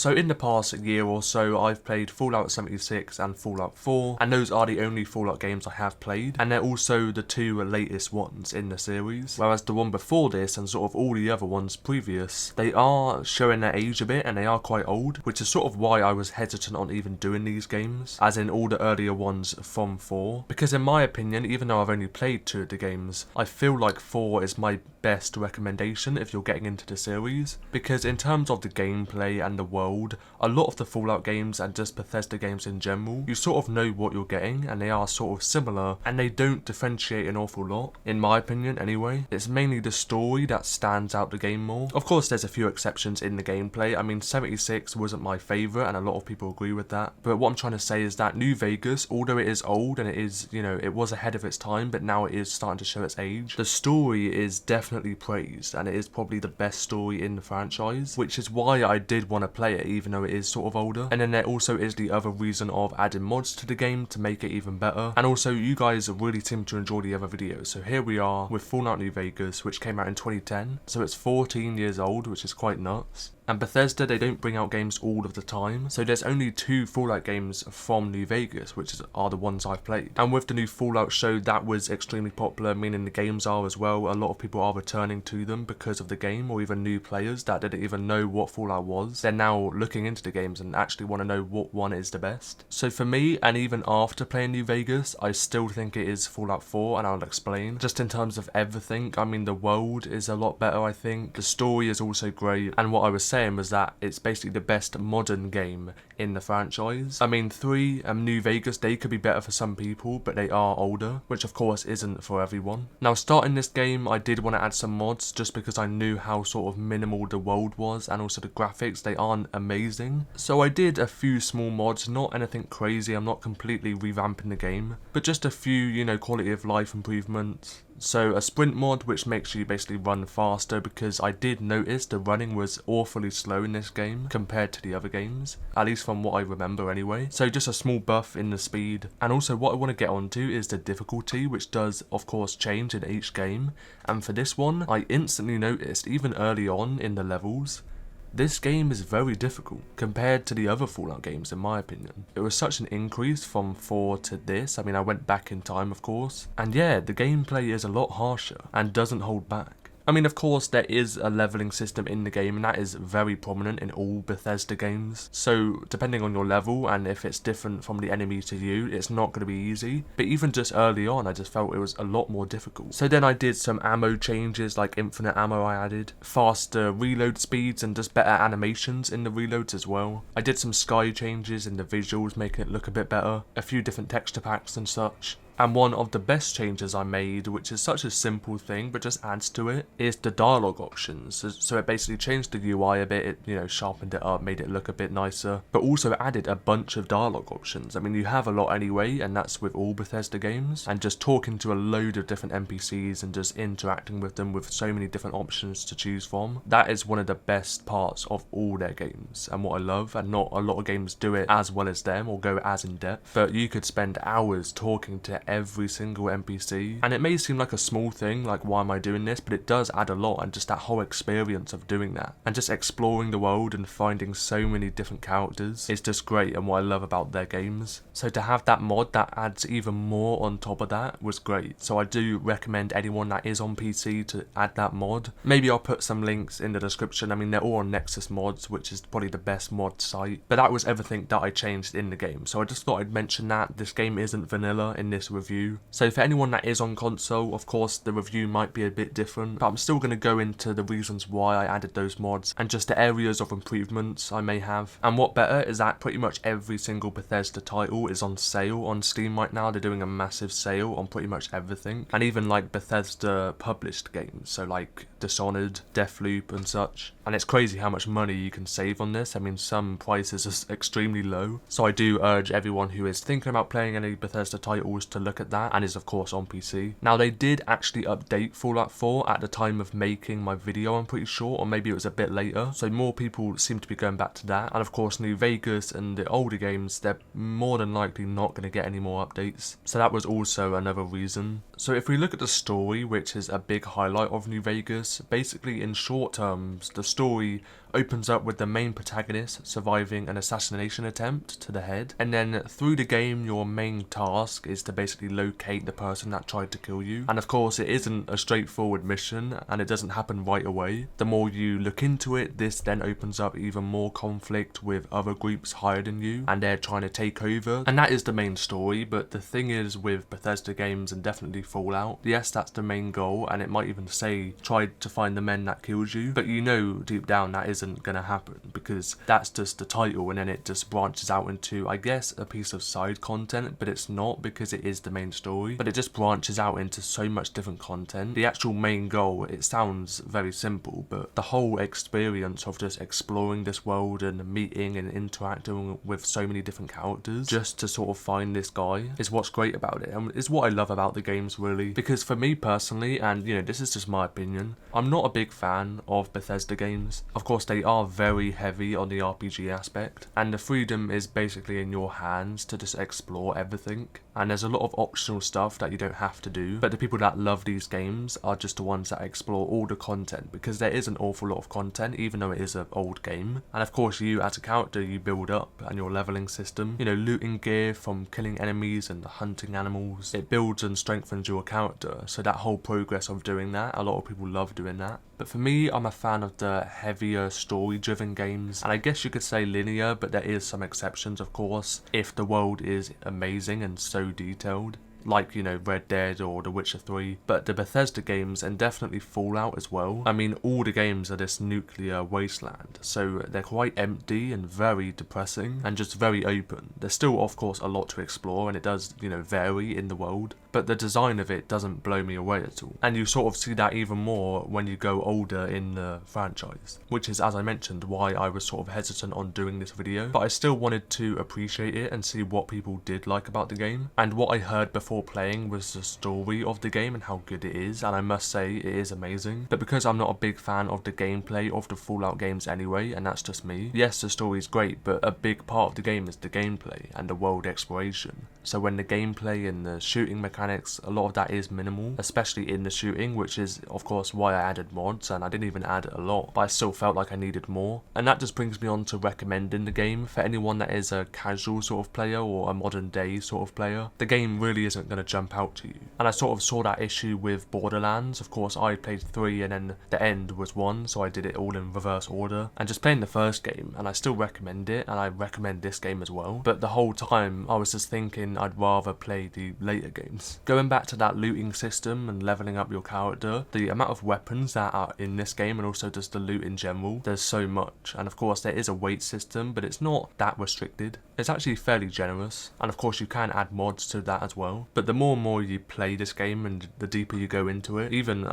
So in the past year or so, I've played Fallout 76 and Fallout 4, and those are the only Fallout games I have played, and they're also the two latest ones in the series, whereas the one before this and sort of all the other ones previous, they are showing their age a bit and they are quite old, which is sort of why I was hesitant on even doing these games, as in all the earlier ones from 4, because in my opinion, even though I've only played 2 of the games, I feel like 4 is my best recommendation if you're getting into the series, because in terms of the gameplay and the world, a lot of the Fallout games and just Bethesda games in general, you sort of know what you're getting and they are sort of similar and they don't differentiate an awful lot, in my opinion anyway. It's mainly the story that stands out the game more. Of course there's a few exceptions in the gameplay. I mean 76 wasn't my favourite and a lot of people agree with that, but what I'm trying to say is that New Vegas, although it is old and it is, you know, it was ahead of its time, but now it is starting to show its age, the story is definitely praised and it is probably the best story in the franchise, which is why I did want to play it even though it is sort of older. And then there also is the other reason of adding mods to the game to make it even better, and also you guys really seem to enjoy the other videos. So here we are with Fallout New Vegas, which came out in 2010, so it's 14 years old, which is quite nuts. And Bethesda, they don't bring out games all of the time, so there's only 2 Fallout games from New Vegas, which are the ones I've played. And with the new Fallout show, that was extremely popular, meaning the games are as well. A lot of people are returning to them because of the game, or even new players that didn't even know what Fallout was. They're now looking into the games and actually want to know what one is the best. So for me, and even after playing New Vegas, I still think it is Fallout 4, and I'll explain. Just in terms of everything, I mean the world is a lot better, I think. The story is also great, and what I was saying was that it's basically the best modern game in the franchise. I mean 3 New Vegas, they could be better for some people, but they are older, which of course isn't for everyone. Now starting this game, I did want to add some mods just because I knew how sort of minimal the world was, and also the graphics, they aren't amazing. So I did a few small mods, not anything crazy, I'm not completely revamping the game, but just a few, you know, quality of life improvements. So a sprint mod, which makes you basically run faster, because I did notice the running was awfully slow in this game compared to the other games, at least from what I remember anyway. So just a small buff in the speed. And also what I want to get onto is the difficulty, which does of course change in each game. And for this one, I instantly noticed, even early on in the levels, this game is very difficult compared to the other Fallout games in my opinion. It was such an increase from 4 to this. I mean, I went back in time of course, and yeah, the gameplay is a lot harsher and doesn't hold back. I mean, of course, there is a leveling system in the game, and that is very prominent in all Bethesda games. So, depending on your level, and if it's different from the enemy to you, it's not going to be easy. But even just early on, I just felt it was a lot more difficult. So then I did some ammo changes, like infinite ammo I added, faster reload speeds, and just better animations in the reloads as well. I did some sky changes in the visuals, making it look a bit better, a few different texture packs and such. And one of the best changes I made, which is such a simple thing but just adds to it, is the dialogue options. So it basically changed the UI a bit, it, you know, sharpened it up, made it look a bit nicer, but also added a bunch of dialogue options. I mean, you have a lot anyway, and that's with all Bethesda games, and just talking to a load of different NPCs and just interacting with them with so many different options to choose from. That is one of the best parts of all their games, and what I love, and not a lot of games do it as well as them or go as in depth, but you could spend hours talking to every single NPC, and it may seem like a small thing, like why am I doing this, but it does add a lot, and just that whole experience of doing that and just exploring the world and finding so many different characters is just great, and what I love about their games. So to have that mod that adds even more on top of that was great. So I do recommend anyone that is on PC to add that mod. Maybe I'll put some links in the description. I mean, they're all on Nexus Mods, which is probably the best mod site, but that was everything that I changed in the game. So I just thought I'd mention that this game isn't vanilla in this review. So for anyone that is on console, of course the review might be a bit different, but I'm still going to go into the reasons why I added those mods and just the areas of improvements I may have. And what better is that pretty much every single Bethesda title is on sale on Steam right now. They're doing a massive sale on pretty much everything, and even like Bethesda published games, so like Dishonored, Deathloop and such. And it's crazy how much money you can save on this. I mean, some prices are extremely low, so I do urge everyone who is thinking about playing any Bethesda titles to look at that, and is of course on PC. Now they did actually update Fallout 4 at the time of making my video, I'm pretty sure, or maybe it was a bit later, so more people seem to be going back to that. And of course New Vegas and the older games, they're more than likely not going to get any more updates, so that was also another reason. So if we look at the story, which is a big highlight of New Vegas, basically in short terms, the story opens up with the main protagonist surviving an assassination attempt to the head, and then through the game your main task is to basically locate the person that tried to kill you. And of course it isn't a straightforward mission and it doesn't happen right away. The more you look into it, this then opens up even more conflict with other groups higher than you and they're trying to take over, and that is the main story. But the thing is with Bethesda games and definitely Fallout, yes, that's the main goal, and it might even say try to find the men that killed you, but you know deep down that isn't gonna happen because that's just the title, and then it just branches out into, I guess, a piece of side content, but it's not because it is the main story, but it just branches out into so much different content. The actual main goal, it sounds very simple, but the whole experience of just exploring this world and meeting and interacting with so many different characters just to sort of find this guy is what's great about it, and is what I love about the games really. Because for me personally, and you know, this is just my opinion, I'm not a big fan of Bethesda games. Of course they are very heavy on the RPG aspect, and the freedom is basically in your hands to just explore everything, and there's a lot of optional stuff that you don't have to do, but the people that love these games are just the ones that explore all the content, because there is an awful lot of content even though it is an old game. And of course you as a character, you build up, and your leveling system, you know, looting gear from killing enemies and hunting animals, it builds and strengthens your character. So that whole progress of doing that, a lot of people love doing that. But for me, I'm a fan of the heavier story-driven games, and I guess you could say linear, but there is some exceptions of course, if the world is amazing and so detailed, like, you know, Red Dead or The Witcher 3, but the Bethesda games, and definitely Fallout as well, I mean, all the games are this nuclear wasteland, so they're quite empty and very depressing and just very open. There's still of course a lot to explore, and it does, you know, vary in the world, but the design of it doesn't blow me away at all. And you sort of see that even more when you go older in the franchise, which is, as I mentioned, why I was sort of hesitant on doing this video, but I still wanted to appreciate it and see what people did like about the game. And what I heard before playing was the story of the game and how good it is, and I must say it is amazing. But because I'm not a big fan of the gameplay of the Fallout games anyway, and that's just me, yes, the story is great, but a big part of the game is the gameplay and the world exploration. So when the gameplay and the shooting mechanics, a lot of that is minimal, especially in the shooting, which is of course why I added mods, and I didn't even add a lot, but I still felt like I needed more. And that just brings me on to recommending the game for anyone that is a casual sort of player or a modern day sort of player. The game really isn't going to jump out to you, and I sort of saw that issue with Borderlands. Of course I played 3 and then the end was 1, so I did it all in reverse order, and just playing the first game, and I still recommend it, and I recommend this game as well, but the whole time I was just thinking I'd rather play the later games. Going back to that looting system and leveling up your character, the amount of weapons that are in this game and also just the loot in general, there's so much. And of course there is a weight system, but it's not that restricted. It's actually fairly generous, and of course you can add mods to that as well. But the more and more you play this game and the deeper you go into it, even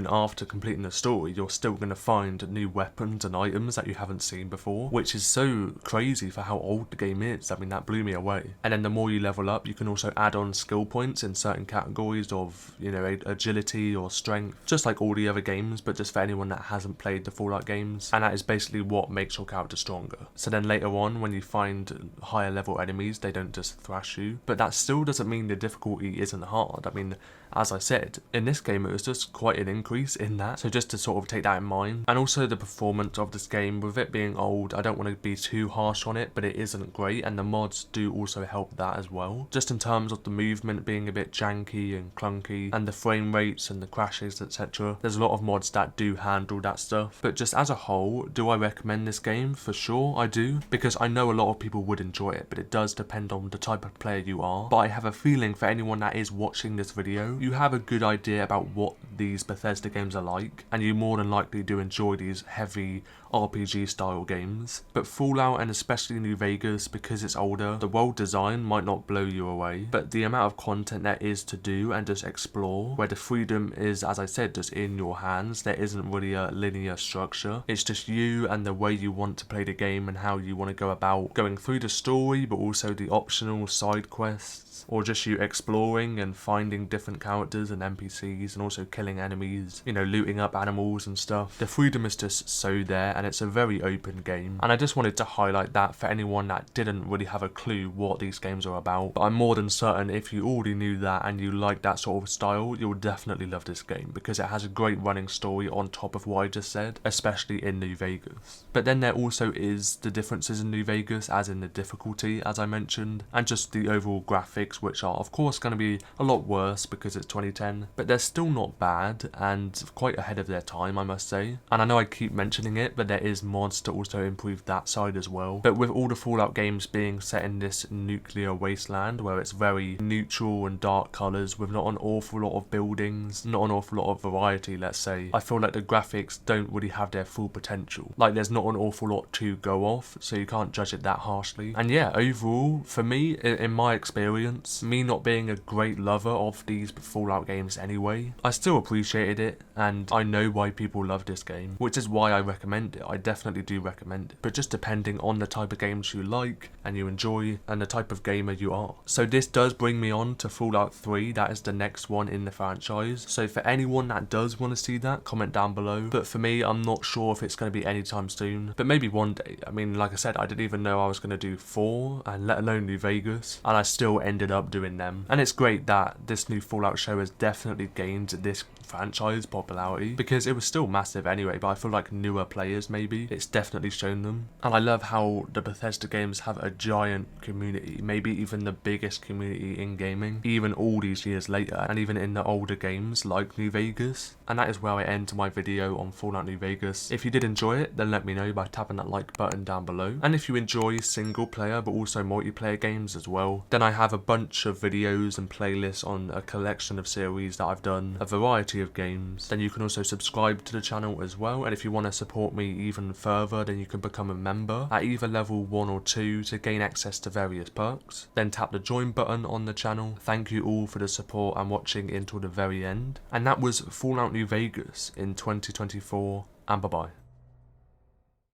after completing the story, you're still going to find new weapons and items that you haven't seen before, which is so crazy for how old the game is. I mean, that blew me away. And then the more you level up, you can also add on skill points in certain categories of, you know, agility or strength, just like all the other games, but just for anyone that hasn't played the Fallout games, and that is basically what makes your character stronger. So then later on, when you find higher level enemies, they don't just thrash you, but that still doesn't mean the difficulty isn't hard. I mean, as I said, in this game it was just quite an increase in that, so just to sort of take that in mind. And also the performance of this game, with it being old, I don't want to be too harsh on it, but it isn't great, and the mods do also help that as well. Just in terms of the movement being a bit janky and clunky, and the frame rates and the crashes, etc. There's a lot of mods that do handle that stuff, but just as a whole, do I recommend this game? For sure I do, because I know a lot of people would enjoy it, but it does depend on the type of player you are. But I have a feeling for anyone that is watching this video, you have a good idea about what these Bethesda games are like, and you more than likely do enjoy these heavy RPG style games. But Fallout, and especially New Vegas, because it's older, the world design might not blow you away, but the amount of content there is to do and just explore, where the freedom is, as I said, just in your hands. There isn't really a linear structure, it's just you and the way you want to play the game and how you want to go about going through the story, but also the optional side quests, or just you exploring and finding different characters and NPCs, and also killing enemies, you know, looting up animals and stuff. The freedom is just so there, and it's a very open game. And I just wanted to highlight that for anyone that didn't really have a clue what these games are about. But I'm more than certain if you already knew that and you like that sort of style, you'll definitely love this game, because it has a great running story on top of what I just said, especially in New Vegas. But then there also is the differences in New Vegas, as in the difficulty, as I mentioned, and just the overall graphics, which are of course going to be a lot worse because it's 2010, but they're still not bad and quite ahead of their time, I must say. And I know I keep mentioning it, but there is mods to also improve that side as well. But with all the Fallout games being set in this nuclear wasteland where it's very neutral and dark colours with not an awful lot of buildings, not an awful lot of variety, let's say, I feel like the graphics don't really have their full potential. Like, there's not an awful lot to go off, so you can't judge it that harshly. And yeah, overall, for me, in my experience, me not being a great lover of these Fallout games anyway, I still appreciated it, and I know why people love this game, which is why I recommend it. I definitely do recommend it, but just depending on the type of games you like and you enjoy and the type of gamer you are. So this does bring me on to Fallout 3, that is the next one in the franchise. So for anyone that does want to see that, comment down below. But for me, I'm not sure if it's going to be anytime soon, but maybe one day. I mean, like I said, I didn't even know I was going to do 4, and let alone New Vegas, and I still ended up doing them. And it's great that this new Fallout show has definitely gained this franchise popularity, because it was still massive anyway, but I feel like newer players, maybe it's definitely shown them. And I love how the Bethesda games have a giant community, maybe even the biggest community in gaming, even all these years later, and even in the older games like New Vegas. And that is where I end my video on Fallout New Vegas. If you did enjoy it, then let me know by tapping that like button down below. And if you enjoy single player but also multiplayer games as well, then I have a bunch of videos and playlists on a collection of series that I've done, a variety of games. Then you can also subscribe to the channel as well, and if you want to support me even further, then you can become a member at either level 1 or 2 to gain access to various perks. Then tap the join button on the channel. Thank you all for the support and watching until the very end. And that was Fallout New Vegas in 2024, and bye bye.